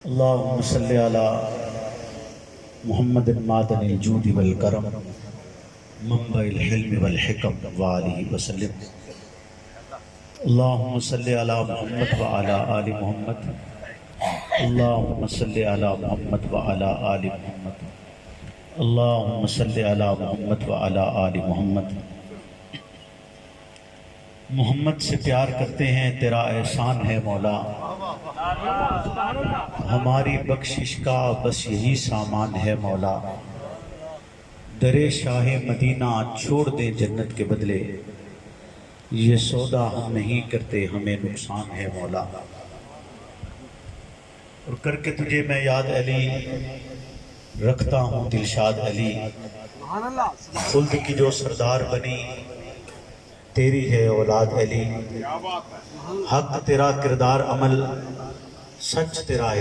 اللہم صلی علی محمد معدن الجود والکرم منبع الحلم والحکم وآلہ وسلم۔ اللہم صلی علی محمد وعلی آل محمد۔ اللہم صلی علی محمد وعلی آل محمد۔ اللہم صلی علی محمد وعلی آل محمد۔ محمد سے پیار کرتے ہیں، تیرا احسان ہے مولا، ہماری بخشش کا بس یہی سامان ہے مولا۔ در شاہ مدینہ چھوڑ دیں جنت کے بدلے، یہ سودا ہم نہیں کرتے، ہمیں نقصان ہے مولا۔ اور کر کے تجھے میں یاد علی رکھتا ہوں دلشاد علی، خلد کی جو سردار بنی تیری ہے اولاد علی۔ حق تیرا کردار عمل، سچ تیرا